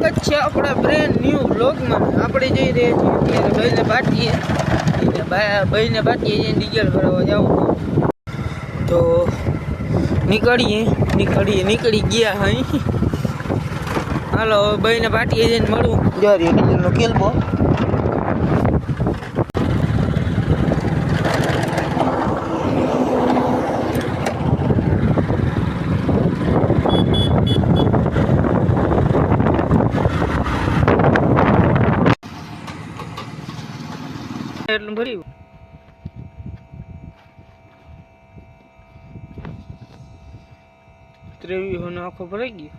સ્વાગત છે આપણા બ્રેન્ડ ન્યૂ વ્લોગમાં। આપણે જઈ રહ્યા છીએ અત્યારે ભાઈને બાટીએ જઈને ડીઝલ ભરાવવા જાવું તો નીકળી ગયા અહીં। હાલો ભાઈને બાટીએ જઈને મળું। જારી ડીઝલનો કેલબો એટલું ભર્યું ત્રેવી હોનો આખો ભરાઈ ગયો।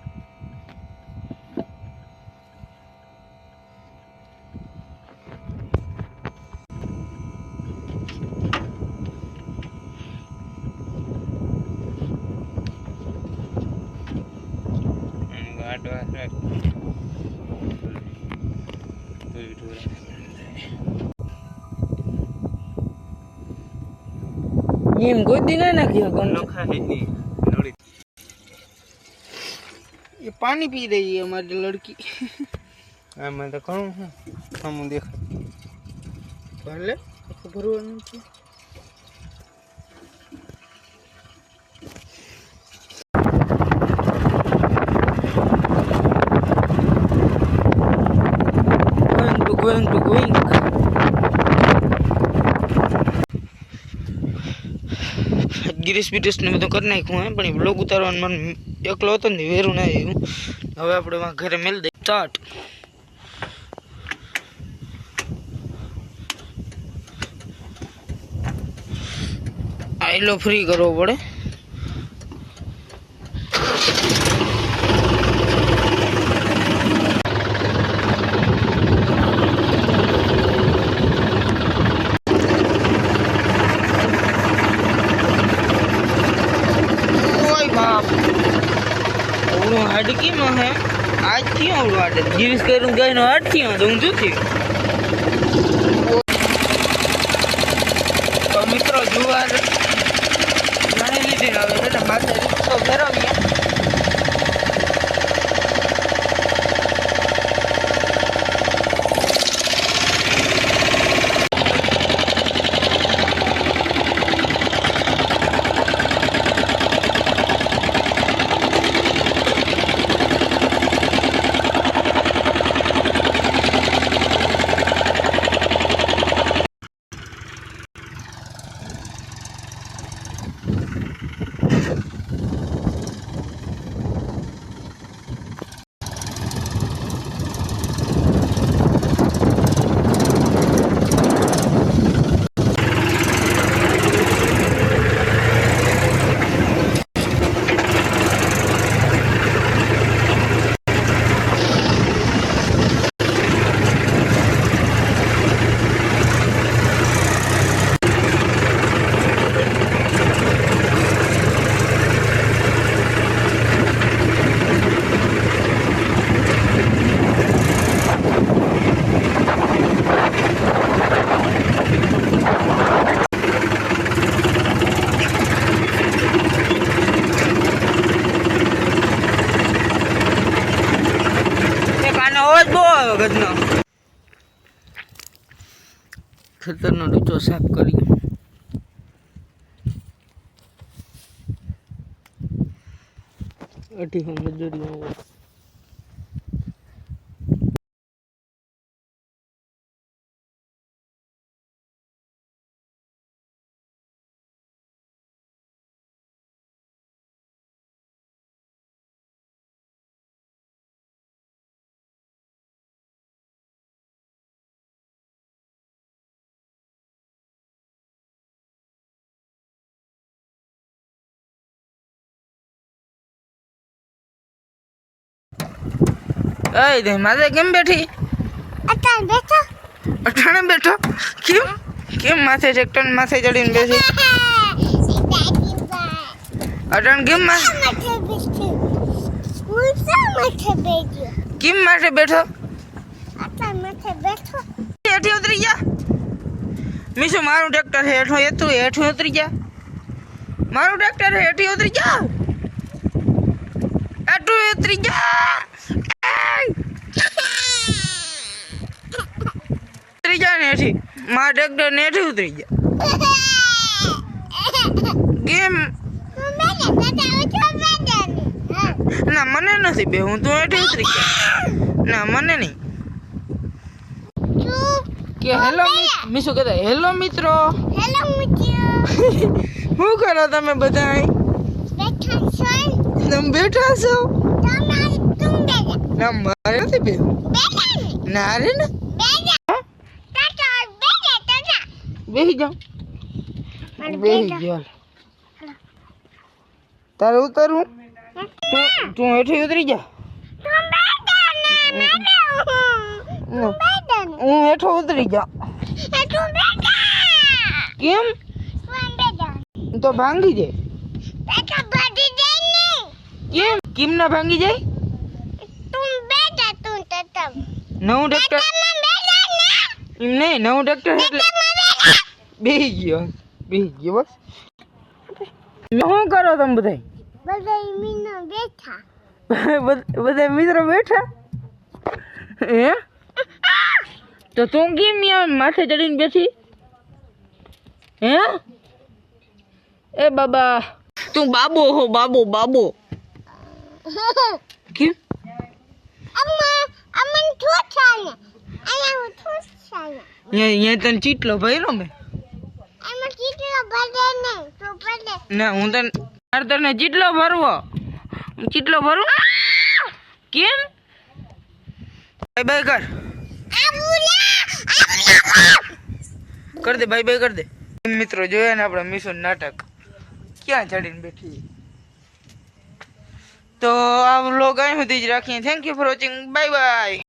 એમ ગોદી ના નાખ્યો ये पानी पी रही है हमारी लड़की। मैं तो कहूँ हम देख पहले भरवाना चाहिए। going गिरीश बिरीश ने બધું કરી નાખ્યું હે પણ બ્લોગ ઉતારવાનું મન એકલો હતો ને વેરું ના આવ્યું। હવે આપણે માં ઘરે મેલ દે સ્ટાર્ટ। આઈલો ફ્રી કરવો પડે। हडकी में है आज थी वाटे गिरीश करूँ गए नो हट थी तो ऊँचू थी तो मित्रों जुवार जाने लीधी हवे बेटा माथे तो फेरवीए। ખેતરનો ડૂચો સાફ કરી અઢી મજૂરી ए दे माथे केम बैठी अठाणे बैठो केम माथे ट्रेक्टर माथे चढ़ीने बैठी अठाणे केम केम माथे बैठो हेठी उतरी जा मीशो मारू ट्रेक्टर हेठो एतु हेठो उतरी जा मारू ट्रेक्टर हेठी उतरी जा एटू उतरी जा જા નેઠી માં ટ્રેક્ટર નેઠી ઉતરી જા કેમ ના મને નથી બે હું તો હેઠી ઉતરી ગયા ના મને નહીં કે હેલો મીસુ કહેતા હેલો મિત્રો શું કરો તમે બધા તમે બેઠા છો ના મારે નથી બે ના રે ને બેસી જાઓ બેસી જાઓ તારે ઉતરવું તું હેઠી ઉતરી જા હું હેઠો ઉતરી જા કેમ તો ભાંગી જાય કેમ કેમ ના ભાંગી જાય નવું ટ્રેક્ટર એમ નહીં નવું ટ્રેક્ટર એટલે બેસી ગયો બસ શું કરો તમે બધા બધા મિત્રો બેઠા હે તો તું કેમ માથે ચડીને બેઠી હે એ બાબા તું બાબો હો બાબો કેમ અહીંયા તને ચીટલો ભર્યો મેં ના હું તને ચીટલો ભરવો ચીટલો ભરું કેમ બાય બાય કર દે બાય બાય કર દે મિત્રો જોયા ને આપણા મિશન નાટક ક્યાં ચડીને બેઠી તો આ વ્લોગ અહીં સુધી જ રાખીએ thank you for watching bye bye